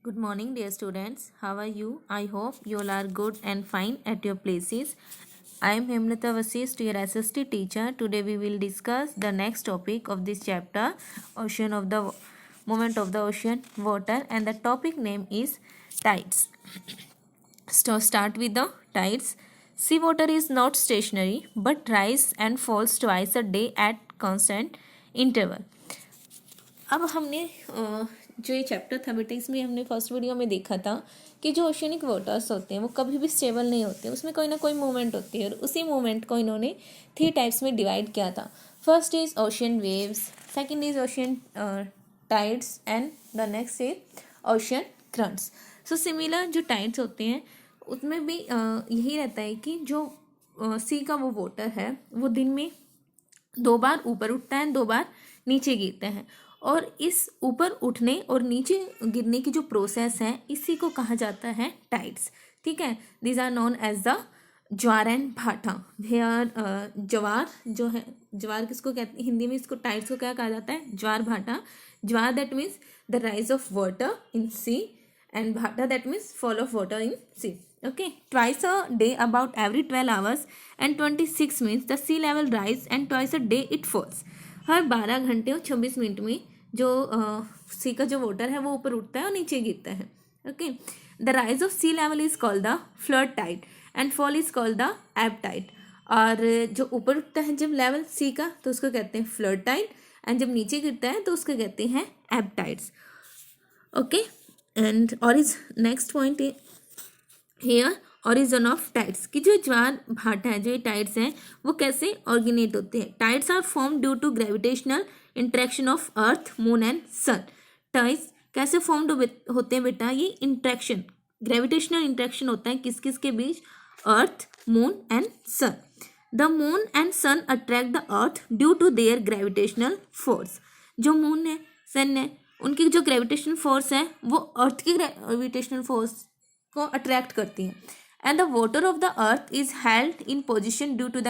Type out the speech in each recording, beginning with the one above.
Good morning, dear students. How are you? I hope you all are good and fine at your places. I am Hemlata Vasist, your SST teacher. Today we will discuss the next topic of this chapter, Ocean of the Movement of the Ocean Water, and the topic name is tides. So start with the tides. Seawater is not stationary but rise and falls twice a day at constant interval. अब हमने जो ये chapter था बेटा, इसमें हमने first video में देखा था कि जो ओशियनिक वाटर्स होते हैं वो कभी भी स्टेबल नहीं होते, उसमें कोई ना कोई मूवमेंट होती है और उसी मूवमेंट को इन्होंने 3 टाइप्स में डिवाइड किया था. First is ocean waves, second is ocean tides and the next is ocean currents. So similar जो टाइड्स होते हैं उसमें भी यही रहता है कि जो सी का वो वाटर है वो दिन में 2 बार ऊपर उठता है, 2 बार नीचे गिरता है, और इस ऊपर उठने और नीचे गिरने की जो प्रोसेस है इसी को कहा जाता है टाइड्स. ठीक है, these are known as the ज्वार एंड भाटा. हेयर ज्वार जो है, ज्वार किसको कहते हैं हिंदी में, इसको टाइड्स को क्या कहा जाता है, ज्वार भाटा. ज्वार that means the rise of water in sea and भाटा that means fall of water in sea. Okay, twice a day about every 12 hours and 26 minutes the sea level rise and twice a day it falls. हर 12 घंटे और 26 minute में जो सी का जो water है वो ऊपर उठता है और नीचे गिरता है. Okay, the rise of sea level is called the flood tide and fall is called the ebb tide. और जो ऊपर उठता है जब लेवल सी का तो उसको कहते हैं फ्लड टाइड, एंड जब नीचे गिरता है तो उसको कहते हैं एब टाइड्स. ओके, एंड और is next point here origin of tides कि जो ज्वार भाटा है, जो ये टाइड्स हैं वो कैसे ऑर्गेनेट होते हैं. Tides are form due to gravitational interaction of earth, moon and sun. Tides कैसे फॉर्म होते हैं बेटा, ये इंट्रैक्शन, ग्रेविटेशनल इंट्रैक्शन होता है किस किस के बीच, earth, moon and sun. The moon and sun attract the earth due to their gravitational force. जो मून है, सन है, उनकी जो ग्रेविटेशनल फोर्स है वो अर्थ की ग्रेविटेशनल फोर्स को अट्रैक्ट करती हैं. And the water of the earth is held in position due to the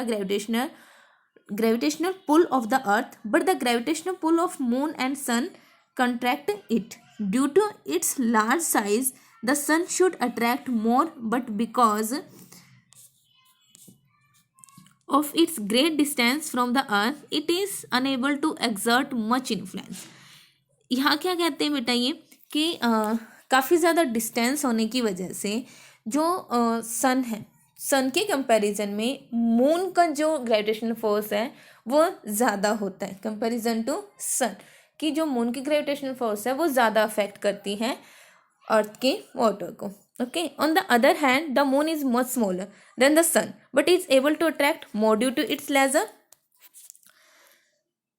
gravitational pull of the earth, but the gravitational pull of moon and sun contract it. Due to its large size the sun should attract more, but because of its great distance from the earth it is unable to exert much influence. यहाँ क्या कहते हैं बेटा, ये कि काफ़ी ज़्यादा distance होने की वजह से जो सन है, सन के कंपैरिजन में मून का जो ग्रेविटेशनल फोर्स है वो ज़्यादा होता है कंपैरिजन टू सन. कि जो मून की ग्रेविटेशनल फोर्स है वो ज़्यादा अफेक्ट करती है अर्थ के वाटर को. Okay, on the other hand the moon is much smaller than the sun but is able to attract more due to its lesser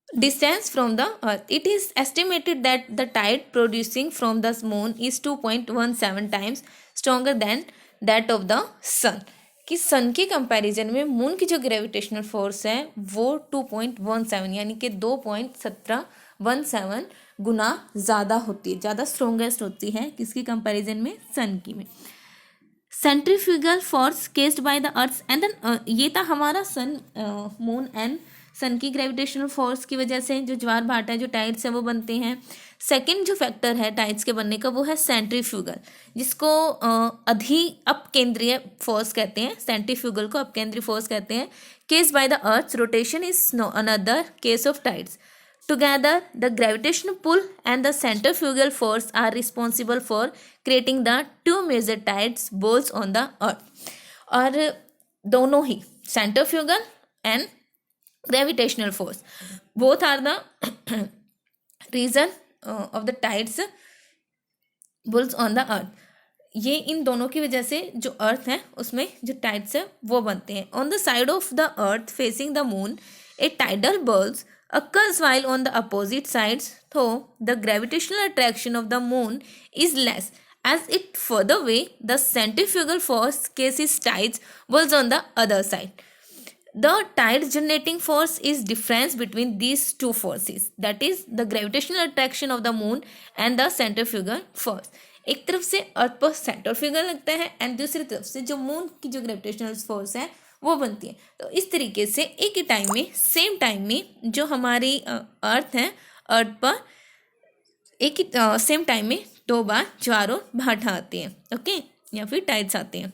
distance from the earth. It is estimated that the tide producing from the moon is 2.17 times stronger than that of the sun. कि सन के comparison में moon की जो gravitational force है वो 2.17 यानी कि 2.17 गुना ज़्यादा होती है, ज़्यादा स्ट्रोंगेस्ट होती है किसकी कंपैरिजन में, सन की में. Centrifugal force caused by the earth and then ये था हमारा सन, मून एंड सन की ग्रेविटेशनल फोर्स की वजह से जो ज्वार भाटा है, जो टाइड्स है वो बनते हैं. सेकंड जो फैक्टर है टाइड्स के बनने का वो है सेंट्रीफ्यूगल, जिसको अपकेंद्रीय फोर्स कहते हैं. सेंट्रीफ्यूगल को अपकेंद्रीय फोर्स कहते हैं. केस्ड by the earth rotation is another case of tides. Together, the gravitational pull and the centrifugal force are responsible for creating the two major tides balls on the earth. और दोनों ही centrifugal and gravitational force both are the reason of the tides bulls on the earth. ये इन दोनों की वजह से जो अर्थ है उसमें जो टाइड्स है वो बनते हैं. On the side of the earth facing the moon, a tidal bulge occurs while on the opposite sides, though the gravitational attraction of the moon is less. As it further away, the centrifugal force cases tides bulls on the other side. The tide generating force is difference between these two forces, that is the gravitational attraction of the moon and the centrifugal force. एक तरफ से अर्थ पर centrifugal लगता है and दूसरी तरफ से जो मून की जो ग्रेविटेशनल फोर्स है वो बनती है. तो इस तरीके से एक ही टाइम में, सेम टाइम में जो हमारी अर्थ है, अर्थ पर एक ही सेम टाइम में टोबा, ज्वार और भाटा आते हैं, ओके, या फिर टाइड्स आते हैं।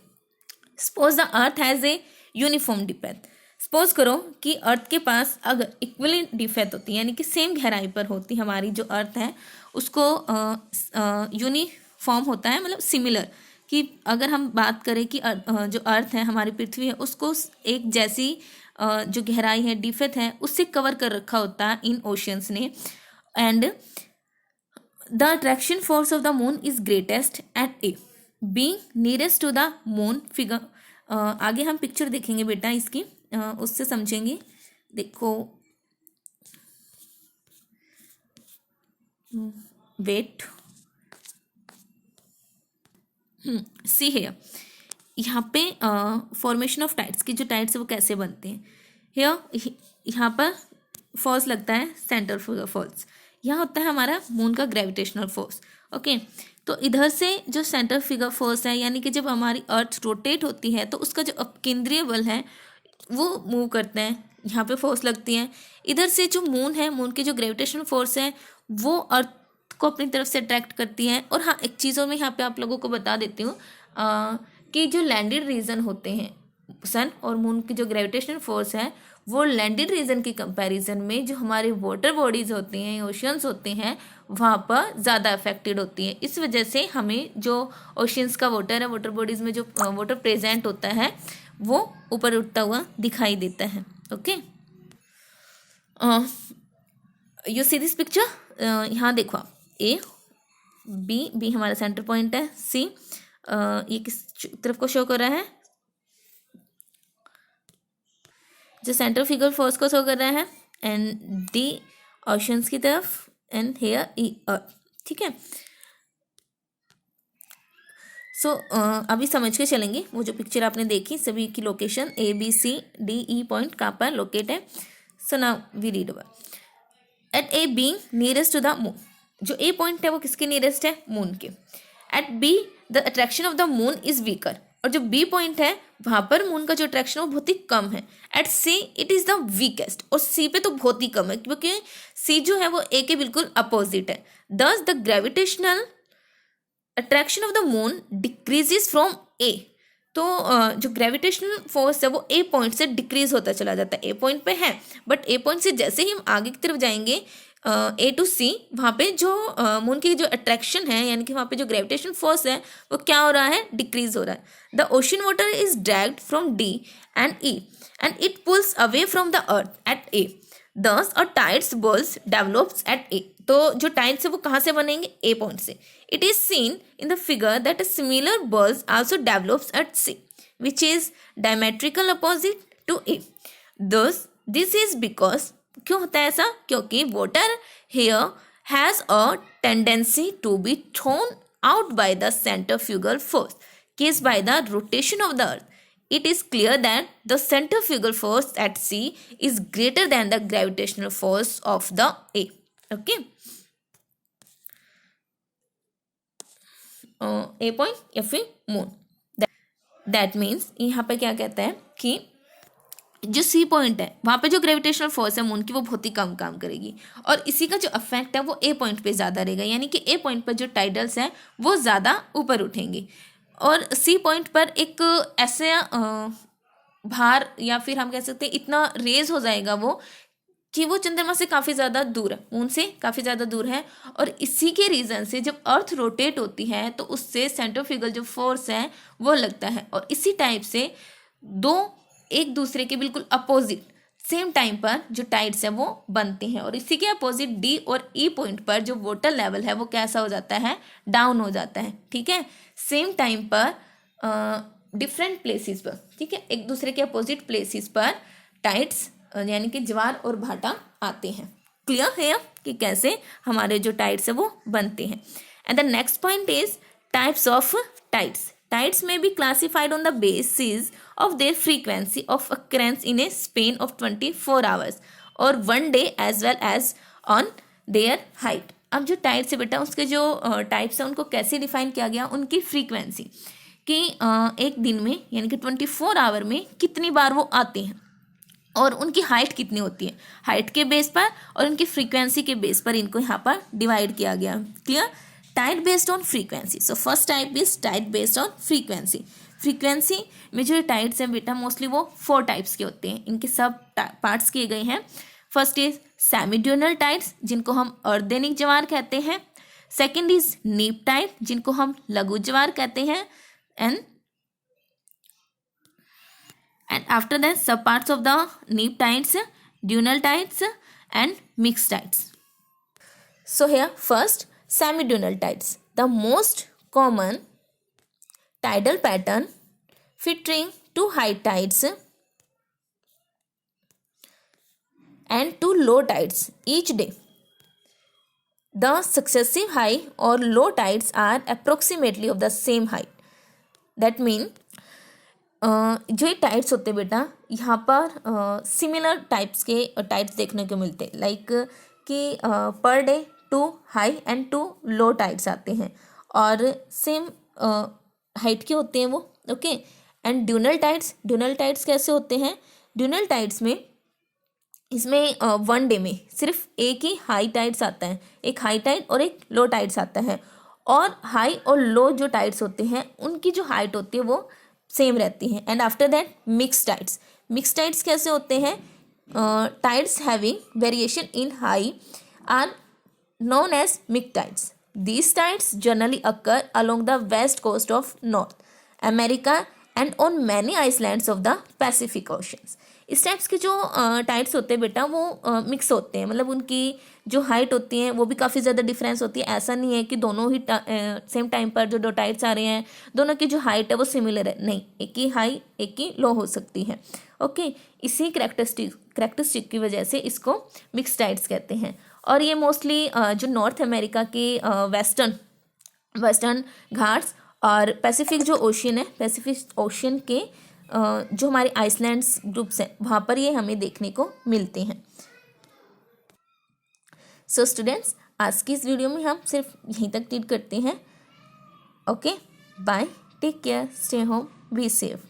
Suppose the earth has a uniform depth. Suppose करो कि अर्थ के पास अगर इक्वली डिफेथ होती है, यानी कि सेम गहराई पर होती, हमारी जो अर्थ है उसको यूनिफॉर्म होता है, मतलब सिमिलर, कि अगर हम बात करें कि जो अर्थ है, हमारी पृथ्वी है, उसको एक जैसी जो गहराई है, डिफेथ है, उससे कवर कर रखा होता है इन ओशियंस ने। And the attraction force of the moon is greatest at A, being nearest to the moon figure. आगे हम पिक्चर देखेंगे बेटा इसकी, उससे समझेंगे। देखो, वेट, सी है यहाँ पे फॉर्मेशन ऑफ टाइड्स की, जो टाइड्स है वो कैसे बनते हैं। यहाँ पर फोर्स लगता है सेंटर फोर्स, यहाँ होता है हमारा मून का ग्रेविटेशनल फोर्स, ओके। तो इधर से जो सेंटर फिगर फोर्स है, यानी कि जब हमारी अर्थ रोटेट होती है तो उसका जो अपकेंद्रीय बल है वो मूव करते हैं, यहाँ पे फोर्स लगती है। इधर से जो मून है, मून की जो ग्रेविटेशनल फोर्स है वो अर्थ को अपनी तरफ से अट्रैक्ट करती है। और हाँ, एक चीज़ों में यहाँ पे आप लोगों को बता देती हूँ कि जो लैंडेड रीजन होते हैं, सन और मून की जो ग्रेविटेशनल फोर्स है वो लैंडेड रीजन की कंपैरिजन में जो हमारे वाटर बॉडीज होते हैं, ओशियंस होते हैं, वहाँ पर ज़्यादा अफेक्टेड होती है। इस वजह से हमें जो ओशियंस का वाटर है, वाटर बॉडीज़ में जो वाटर प्रेजेंट होता है वो ऊपर उठता हुआ दिखाई देता है, okay. You see this picture, यहाँ देखो आप, ए बी हमारा सेंटर पॉइंट है, सी ये किस तरफ को शो कर रहा है, जो सेंटर फिगर फोर्स को शो कर रहा है, एंड डी ओशंस की तरफ, एंड हेयर ई अर्थ, ठीक है। सो अभी समझ के चलेंगे, वो जो पिक्चर आपने देखी सभी की location A B C D E point कहाँ पर लोकेट है। So now we read about at A being nearest to the moon. जो ए पॉइंट है वो किसके नियरेस्ट है, मून के। At B the attraction of the moon is weaker, और जो बी पॉइंट है वहां पर मून का जो अट्रैक्शन है वो बहुत ही कम है। At C it is the weakest, और सी पे तो बहुत ही कम है, क्योंकि सी जो है वो ए के बिल्कुल अपोजिट है। Thus the gravitational attraction of the moon decreases from A, तो जो ग्रेविटेशनल फोर्स है वो ए पॉइंट से डिक्रीज होता चला जाता है। ए पॉइंट पे है, बट ए पॉइंट से जैसे ही हम आगे की तरफ जाएंगे ए टू सी, वहाँ पे जो मून की जो अट्रैक्शन है, यानी कि वहाँ पे जो ग्रेविटेशन फोर्स है वो क्या हो रहा है, डिक्रीज हो रहा है। The ocean water is dragged from D and E and it pulls away from the earth at A. Thus और tides bulges develops at A, तो जो टाइड्स है वो कहाँ से बनेंगे, ए पॉइंट से। It is seen in the figure that a similar bulges also develops at C which is diametrical opposite to A. Thus this is because, क्यों होता है ऐसा, क्योंकि water hair has a tendency to be thrown out by the centrifugal force caused by the rotation of the earth. It is clear that the centrifugal force at sea is greater than the gravitational force of the A. Okay. A point या फिर moon, that means यहाँ पे क्या कहता है कि जो C point है वहाँ पे जो ग्रेविटेशनल फोर्स है मून की वो बहुत ही कम काम करेगी, और इसी का जो इफेक्ट है वो ए पॉइंट पे ज़्यादा रहेगा, यानी कि ए पॉइंट पर जो टाइडल्स हैं वो ज़्यादा ऊपर उठेंगी, और सी पॉइंट पर एक ऐसे भार या फिर हम कह सकते हैं इतना रेज हो जाएगा वो कि वो चंद्रमा से काफ़ी ज़्यादा दूर है, मून से काफ़ी ज़्यादा दूर है। और इसी के रीज़न से जब अर्थ रोटेट होती है तो उससे सेंट्रीफ्यूगल जो फोर्स है वो लगता है, और इसी टाइप से दो एक दूसरे के बिल्कुल अपोजिट सेम टाइम पर जो टाइड्स है वो बनते हैं, और इसी के अपोजिट डी और ई पॉइंट पर जो वाटर लेवल है वो कैसा हो जाता है, डाउन हो जाता है, ठीक है। सेम टाइम पर डिफरेंट प्लेसेस पर, ठीक है, एक दूसरे के अपोजिट प्लेसेस पर टाइड्स यानी कि ज्वार और भाटा आते हैं। क्लियर है कि कैसे हमारे जो टाइड्स है वो बनते हैं। And the next point is types of tides. Tides may be classified on the basis of their frequency of occurrence in a span of 24 hours or 1 day as well as on their height. अब जो tides है बेटा उसके जो types है उनको कैसे define किया गया, उनकी फ्रीक्वेंसी कि एक दिन में यानी कि 24 आवर में कितनी बार वो आते हैं, और उनकी हाइट कितनी होती है, हाइट के बेस पर और उनकी फ्रीक्वेंसी के बेस पर इनको यहाँ पर डिवाइड किया गया। Clear. Tide based on frequency. So first type is tide based on frequency. Frequency में जो टाइड्स हैं बेटा मोस्टली वो 4 टाइप्स के होते हैं. इनके सब पार्ट्स किए गए हैं. फर्स्ट इज सेमीड्यूनल टाइड्स जिनको हम अर्धदैनिक ज्वार कहते हैं. सेकेंड इज नीप टाइड जिनको हम लघु ज्वार कहते हैं. And after that sub parts of the neap tides, dual tides and mixed tides. So here first semidual tides, the most common tidal pattern featuring 2 high tides and 2 low tides each day. The successive high or low tides are approximately of the same height. That means जो ये tides होते हैं बेटा यहाँ पर similar types के tides देखने को मिलते हैं. लाइक कि per day 2 high and 2 low tides आते हैं और सेम हाइट के होते हैं वो. ओके. एंड ड्यूनल टाइड्स कैसे होते हैं? ड्यूनल टाइड्स में इसमें 1 डे में सिर्फ एक ही हाई टाइड्स आता है, एक हाई टाइड और एक लो टाइड्स आता है. और हाई और लो जो टाइड्स होते हैं उनकी जो हाइट होती है वो सेम रहती हैं. And after that mix tides कैसे होते हैं? Tides having variation in high are known as mix tides. These tides generally occur along the west coast of North America and on many islands of the Pacific oceans. इस types के जो tides होते हैं बेटा वो mix होते हैं. मतलब उनकी जो हाइट होती है वो भी काफ़ी ज़्यादा डिफरेंस होती है. ऐसा नहीं है कि दोनों ही सेम टाइम पर जो 2 टाइड्स आ रहे हैं दोनों की जो हाइट है वो सिमिलर है. नहीं, एक ही हाई एक ही लो हो सकती है. ओके. इसी करेक्टरिस्टिक की वजह से इसको मिक्स टाइड्स कहते हैं. और ये मोस्टली जो नॉर्थ अमेरिका के वेस्टर्न घाट्स और पैसिफिक जो ओशियन है, पैसिफिक ओशियन के जो हमारे आइसलैंड्स ग्रुप्स हैं वहाँ पर ये हमें देखने को मिलते हैं. सो स्टूडेंट्स, आज की इस वीडियो में हम सिर्फ यहीं तक ट्रीट करते हैं. Okay, bye, take care, stay home, be safe.